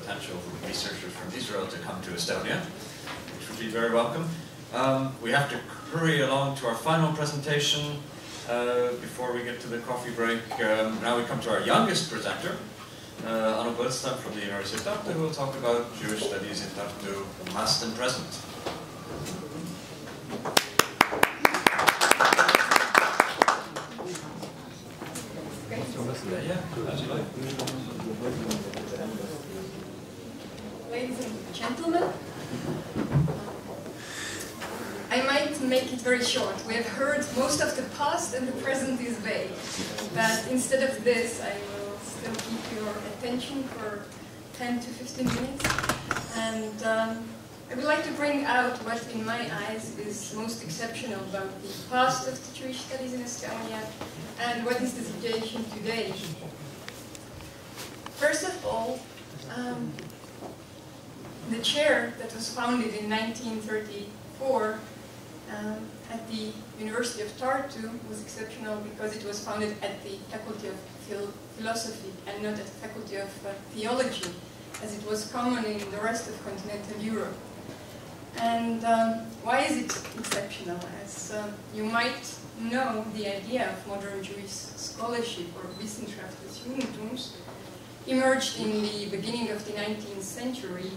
potential researchers from Israel to come to Estonia, which would be very welcome. We have to hurry along to our final presentation before we get to the coffee break. Now we come to our youngest presenter, Põldsam from the University of Tartu, who will talk about Jewish studies in Tartu, past and present. Ladies and gentlemen, I might make it very short. We have heard most of the past and the present is vague. But instead of this, I will still keep your attention for 10 to 15 minutes. And I would like to bring out what, in my eyes, is most exceptional about the past of the Jewish studies in Estonia and what is the situation today. First of all, the chair that was founded in 1934 at the University of Tartu was exceptional because it was founded at the Faculty of Philosophy and not at the Faculty of Theology, as it was common in the rest of continental Europe. And why is it exceptional? As you might know, the idea of modern Jewish scholarship, or Wissenschaft des Judentums, emerged in the beginning of the 19th century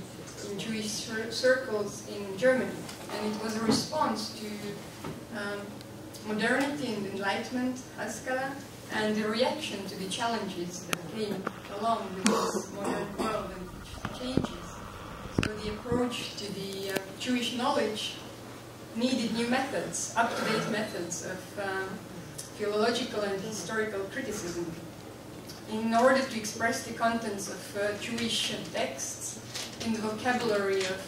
in Jewish circles in Germany. And it was a response to modernity and enlightenment, Haskalah, and the reaction to the challenges that came along with this modern world and changes. So the approach to the Jewish knowledge needed new methods, up-to-date methods of philological and historical criticism in order to express the contents of Jewish texts in the vocabulary of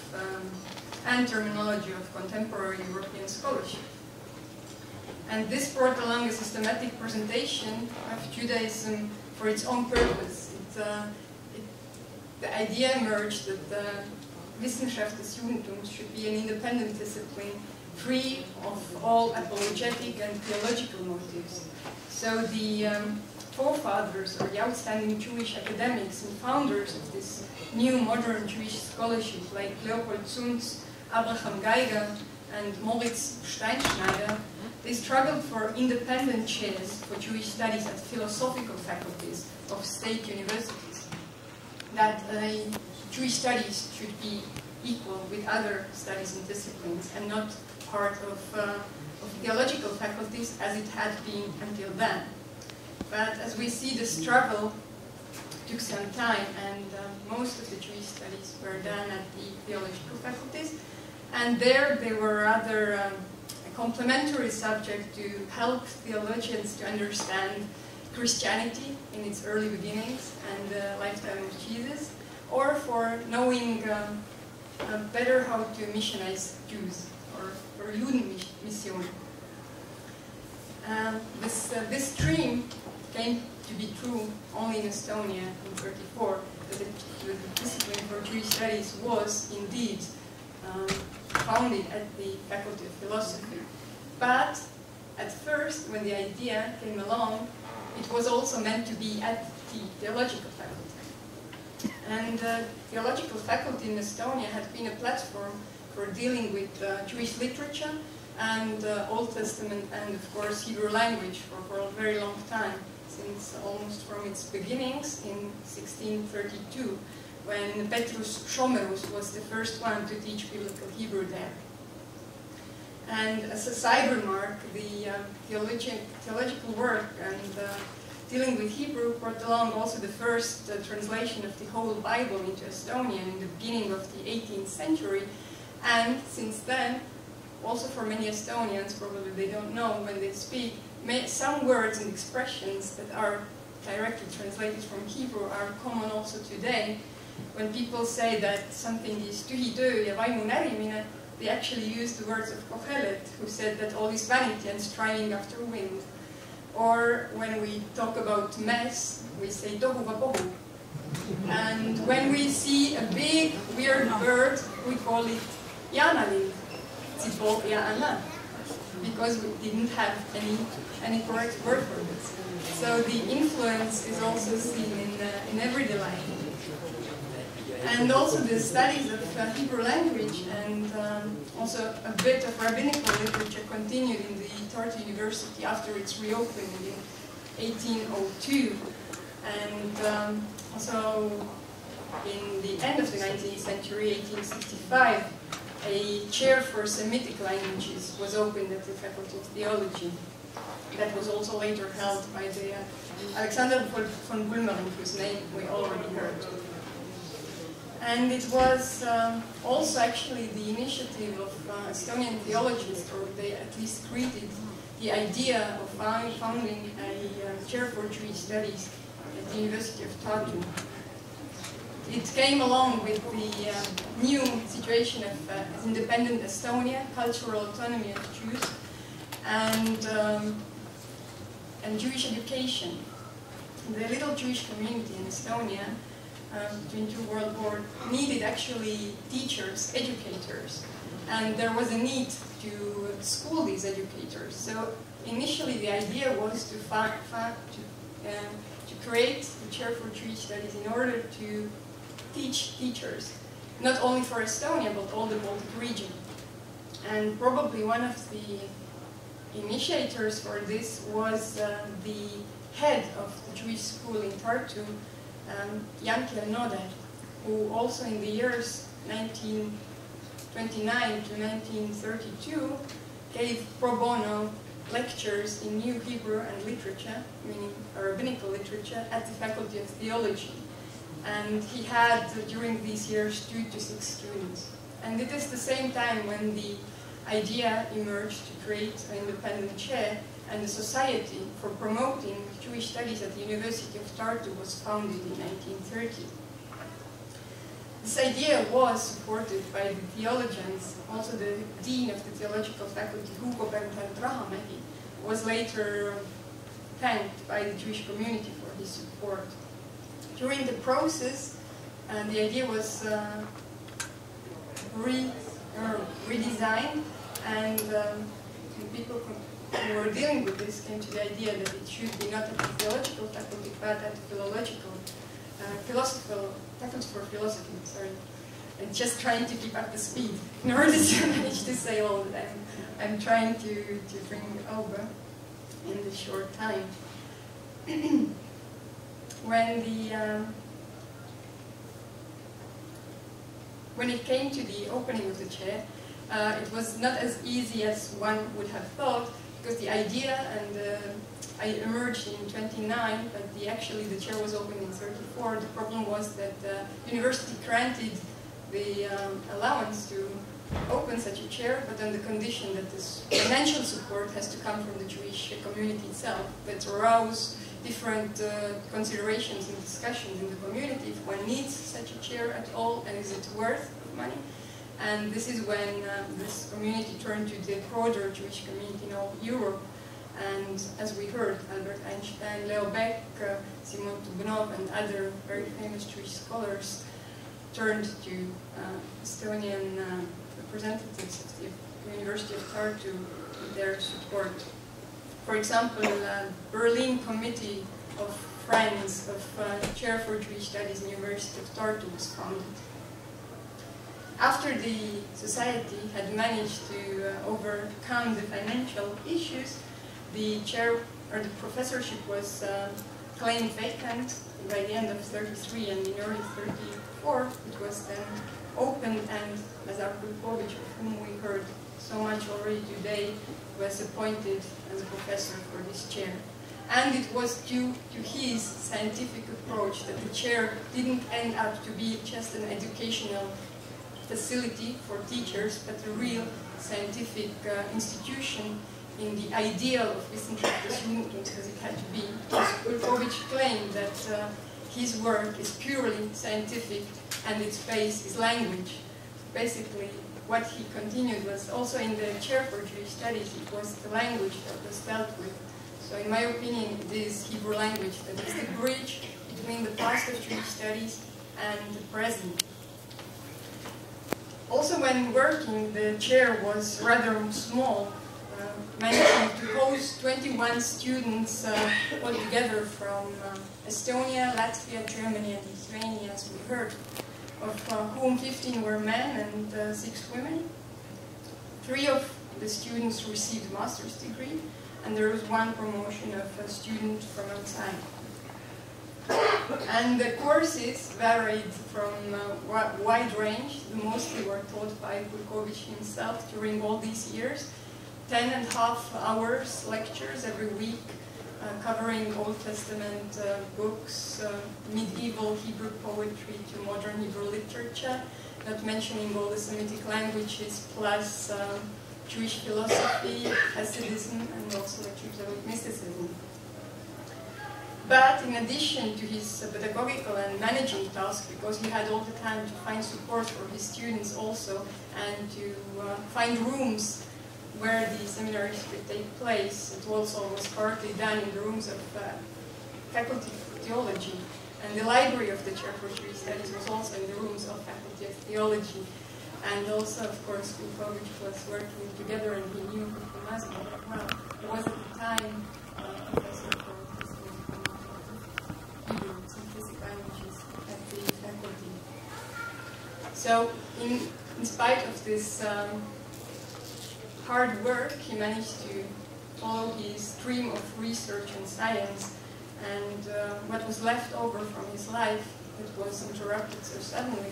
and terminology of contemporary European scholarship. And this brought along a systematic presentation of Judaism for its own purpose. The idea emerged that the Wissenschaft des Judentums should be an independent discipline, free of all apologetic and theological motives. So the forefathers, or the outstanding Jewish academics and founders of this new modern Jewish scholarship, like Leopold Zunz, Abraham Geiger, and Moritz Steinschneider, they struggled for independent chairs for Jewish studies at philosophical faculties of state universities. That Jewish studies should be equal with other studies and disciplines and not part of theological faculties as it had been until then. But as we see, the struggle took some time, and most of the Jewish studies were done at the theological faculties. And there they were rather a complementary subject to help theologians to understand Christianity in its early beginnings and the lifetime of Jesus, or for knowing better how to missionize Jews, or Judenmission. This stream came to be true only in Estonia in 1934, that the discipline for Jewish studies was indeed founded at the Faculty of Philosophy. But at first, when the idea came along, it was also meant to be at the theological faculty. And the theological faculty in Estonia had been a platform for dealing with Jewish literature and Old Testament and, of course, Hebrew language for a very long time, since almost from its beginnings in 1632, when Petrus Schomerus was the first one to teach biblical Hebrew there. And as a side remark, the theological work and dealing with Hebrew brought along also the first translation of the whole Bible into Estonian in the beginning of the 18th century. And since then, also for many Estonians, probably they don't know when they speak, some words and expressions that are directly translated from Hebrew are common also today. When people say that something is tühi töö ja vaimu närimine, they actually use the words of Kohelet, who said that all is vanity and striving after wind. Or when we talk about mess, we say tohu vabohu. And when we see a big, weird bird, we call it Jaanalind, tzipor jaana, because we didn't have any correct word for this. So the influence is also seen in everyday life. and also the studies of Hebrew language and also a bit of rabbinical literature continued in the Tartu University after its reopening in 1802. And also in the end of the 19th century, 1865, a chair for Semitic languages was opened at the Faculty of Theology. That was also later held by the Alexander von Bulmering, whose name we already heard. And it was also actually the initiative of Estonian theologians, or they at least created the idea of founding a chair for Jewish studies at the University of Tartu. It came along with the new situation of independent Estonia, cultural autonomy of Jews, and Jewish education. The little Jewish community in Estonia between two world wars needed actually teachers, educators, and there was a need to school these educators. So initially the idea was to create the chair for Jewish studies in order to teach teachers, not only for Estonia but all the Baltic region. And probably one of the initiators for this was the head of the Jewish school in Tartu, Yankel Noder, who also in the years 1929 to 1932 gave pro bono lectures in New Hebrew and literature, meaning rabbinical literature, at the Faculty of Theology. And he had, during these years, 2 to 6 students. And it is the same time when the idea emerged to create an independent chair, and the Society for Promoting Jewish Studies at the University of Tartu was founded in 1930. This idea was supported by the theologians. Also the dean of the theological faculty, Hugo Bernhard Rahamägi, was later thanked by the Jewish community for his support. During the process, the idea was redesigned, and people who were dealing with this came to the idea that it should be not at the theological faculty, but at the philological, faculty for philosophy, sorry. And just trying to keep up the speed in order to manage to say all of them. I'm trying to bring over in this short time. When it came to the opening of the chair, it was not as easy as one would have thought, because the idea I emerged in 29, but actually the chair was opened in 34. The problem was that the university granted the allowance to open such a chair, but on the condition that this financial support has to come from the Jewish community itself, that arouse different considerations and discussions in the community, if one needs such a chair at all, and is it worth money. And this is when this community turned to the broader Jewish community in all Europe. And as we heard, Albert Einstein, Leo Beck, Simon Tubnov, and other very famous Jewish scholars turned to Estonian representatives of the University of Tartu with their support. For example, Berlin Committee of Friends of Chair for Jewish Studies in the University of Tartu was founded. After the society had managed to overcome the financial issues, the chair or the professorship was claimed vacant by the end of 33, and in early 34 it was then opened, and Lazar Kulkovich, of whom we heard so much already today, was appointed as a professor for this chair. And it was due to his scientific approach that the chair didn't end up to be just an educational facility for teachers, but a real scientific institution in the ideal of Wissenschaftliches Judentum as it had to be. Kulkovich claimed that his work is purely scientific and its base is language. Basically, what he continued was also in the chair for Jewish studies, it was the language that was dealt with. So in my opinion, it is Hebrew language that is the bridge between the past of Jewish studies and the present. Also, when working, the chair was rather small, managing to host 21 students altogether from Estonia, Latvia, Germany, and Lithuania, as we heard. of whom 15 were men and 6 women. 3 of the students received master's degree, and there was 1 promotion of a student from outside. And the courses varied from a wide range. Mostly were taught by Burkovic himself during all these years. 10.5 hours lectures every week, covering Old Testament books, medieval Hebrew poetry to modern Hebrew literature, not mentioning all the Semitic languages, plus Jewish philosophy, Hasidism, and also lectures about mysticism. But in addition to his pedagogical and managing tasks, because he had all the time to find support for his students also, and to find rooms where the seminaries could take place, it also was partly done in the rooms of Faculty of Theology. And the library of the Chair for Jewish Studies was also in the rooms of Faculty of Theology. And also, of course, Burkovic was working together, and he knew Burkovic very well. He was at the time professor for Hebrew simplistic languages at the faculty. So, in spite of this hard work, he managed to follow his stream of research and science, and what was left over from his life that was interrupted so suddenly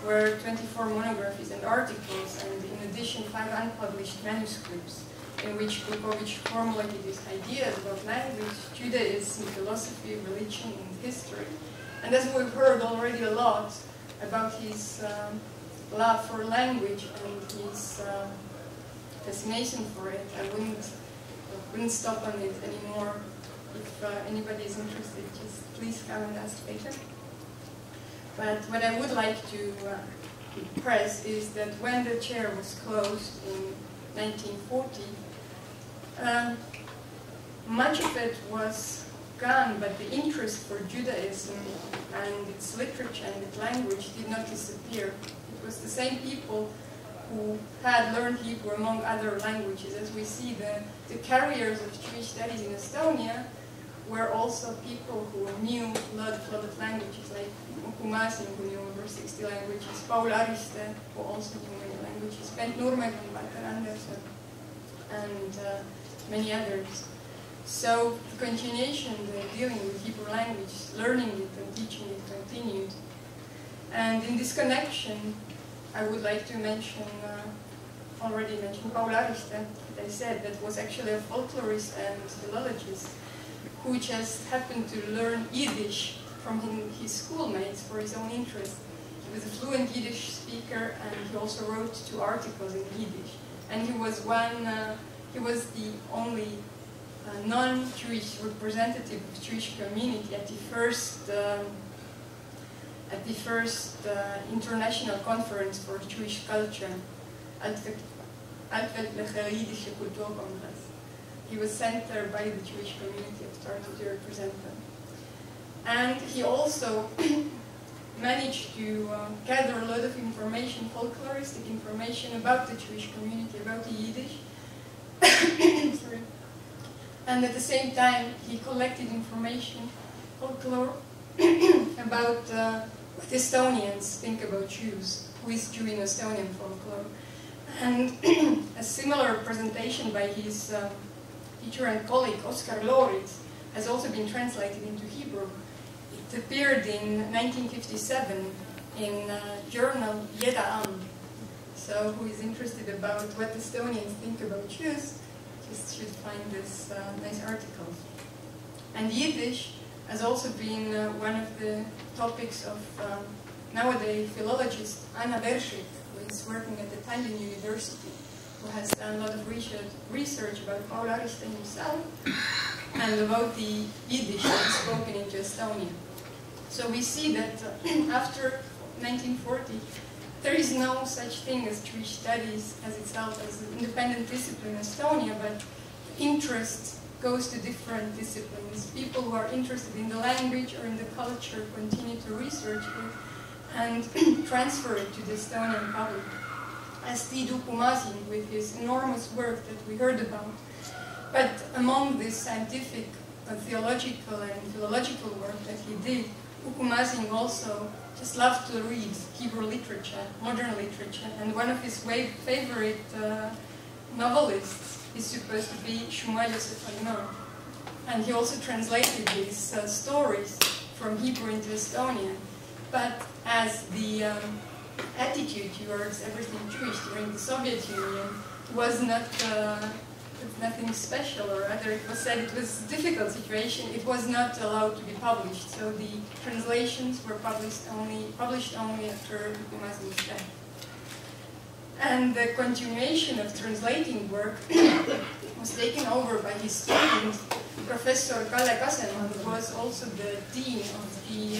were 24 monographies and articles, and in addition 5 unpublished manuscripts in which Burkovic formulated his ideas about language, Judaism, philosophy, religion, and history. And as we've heard already a lot about his love for language and his fascination for it, I wouldn't stop on it anymore. If anybody is interested, just please come and ask later. But what I would like to press is that when the chair was closed in 1940, much of it was gone, but the interest for Judaism and its literature and its language did not disappear. It was the same people who had learned Hebrew among other languages. As we see, the carriers of Jewish studies in Estonia were also people who knew a lot of languages, like Kumasin, who knew over 60 languages, Paul Ariste, who also knew many languages, Bent Nurmegen, Walter Andersen, and many others. So the continuation, the dealing with Hebrew language, learning it and teaching it continued. And in this connection, I would like to mention, already mentioned Paul Ariste, that I said, that was actually a folklorist and philologist who just happened to learn Yiddish from his schoolmates for his own interest. He was a fluent Yiddish speaker, and he also wrote 2 articles in Yiddish. And he was the only non-Jewish representative of Jewish community at the first international conference for Jewish culture, Altweltliche Jiddische Kulturkongress. He was sent there by the Jewish community of Tartu to represent them. And he also managed to gather a lot of information, folkloristic information about the Jewish community, about the Yiddish. Sorry. And at the same time, he collected information, folklore, about what Estonians think about Jews, who is Jew in Estonian folklore. And a similar presentation by his teacher and colleague, Oskar Looritz, has also been translated into Hebrew. It appeared in 1957 in journal Yeda Am. So who is interested about what Estonians think about Jews, just should find this nice article. And Yiddish has also been one of the topics of nowadays philologist Anna Bershik, who is working at the Tallinn University, who has done a lot of research about Paul Ariste himself and about the Yiddish that is spoken into Estonia. So we see that after 1940, there is no such thing as Jewish studies as itself as an independent discipline in Estonia, but interest goes to different disciplines. People who are interested in the language or in the culture continue to research it and transfer it to the Estonian public. As Tiidu Kumasin, with his enormous work that we heard about. But among this scientific, theological and philological work that he did, Ukumazing also just loved to read Hebrew literature, modern literature, and one of his favorite novelists is supposed to be Shmuel Yosef Agnon. And he also translated these stories from Hebrew into Estonian. But as the attitude towards everything Jewish during the Soviet Union was not nothing special, or rather it was said it was a difficult situation, it was not allowed to be published. So the translations were published only after Ukumazing's death. And the continuation of translating work was taken over by his student, Professor Kalle Kasemaa, who was also the dean of the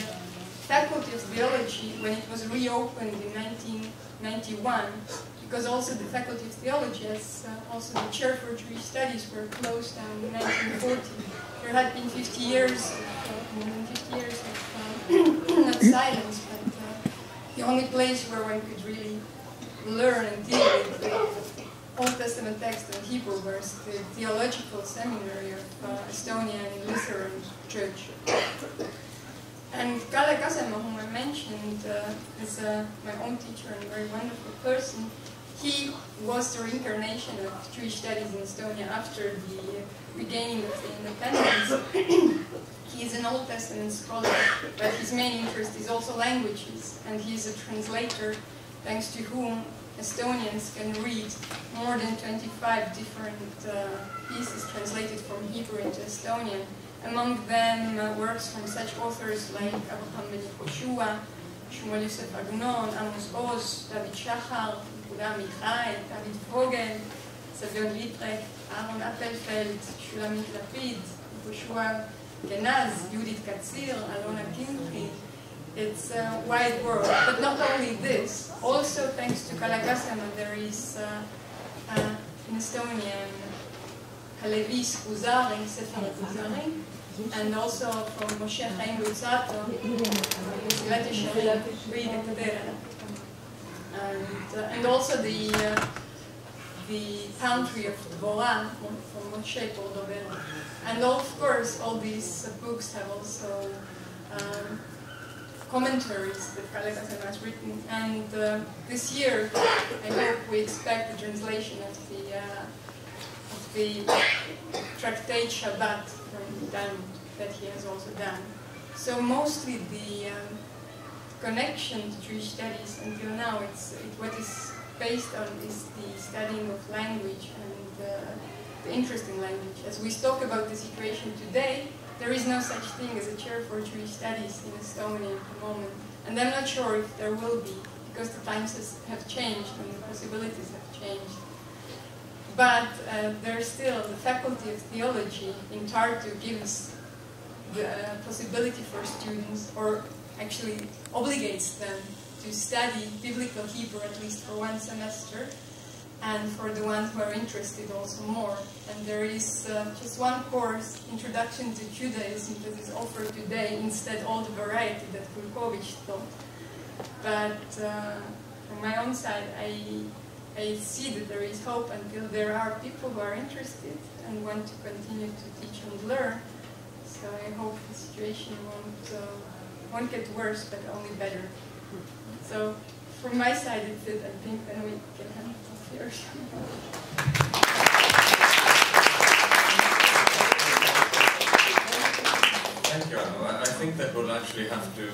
Faculty of Theology when it was reopened in 1991, because also the Faculty of Theology, as also the Chair for Jewish Studies, were closed down in 1940. There had been 50 years of not silence, but the only place where one could really learn and deal with Old Testament text in Hebrew was the Theological Seminary of Estonian Lutheran Church. And Kalle Kasemaa, whom I mentioned, is my own teacher and a very wonderful person. He was the reincarnation of Jewish studies in Estonia after the regaining of the independence. He is an Old Testament scholar, but his main interest is also languages, and he is a translator, thanks to whom Estonians can read more than 25 different pieces translated from Hebrew into Estonian. Among them works from such authors like Abraham ben Yehoshua, Shmuel Yosef Agnon, Amos Oz, David Shachar, Yehuda Amichai, David Vogel, Savion Litrek, Aaron Appelfeld, Shulamit Lapid, Yehoshua Genaz, Judith Katzir, Alona Kimchi. It's a wide world, but not only this. Also, thanks to Kalle Kasemaa, there is in Estonian Halevis Kuzari, Sefer Kuzari, and also from Moshe Chaim Lutzato, Megillat Yesharim, Beit Hatfutsot, and also the Pantry of Dvorah from Moshe Cordovero. And of course, all these books have also commentaries that Kalle Kasemaa has written. And this year, I hope we expect the translation of the tractate Shabbat from Talmud that he has also done. So mostly the connection to Jewish studies until now, what is based on is the studying of language and the interest in language. As we talk about the situation today, there is no such thing as a chair for Jewish studies in Estonia at the moment. And I'm not sure if there will be, because the times have changed and the possibilities have changed. But there's still the Faculty of Theology in Tartu gives the possibility for students, or actually obligates them to study biblical Hebrew at least for one semester, and for the ones who are interested also more. And there is just one course, Introduction to Judaism, that is offered today instead all the variety that Kulkovich taught. But from my own side, I see that there is hope until there are people who are interested and want to continue to teach and learn. So I hope the situation won't get worse, but only better. So from my side, it's it. I think then we can have off here. Thank you, Anna. I think that we'll actually have to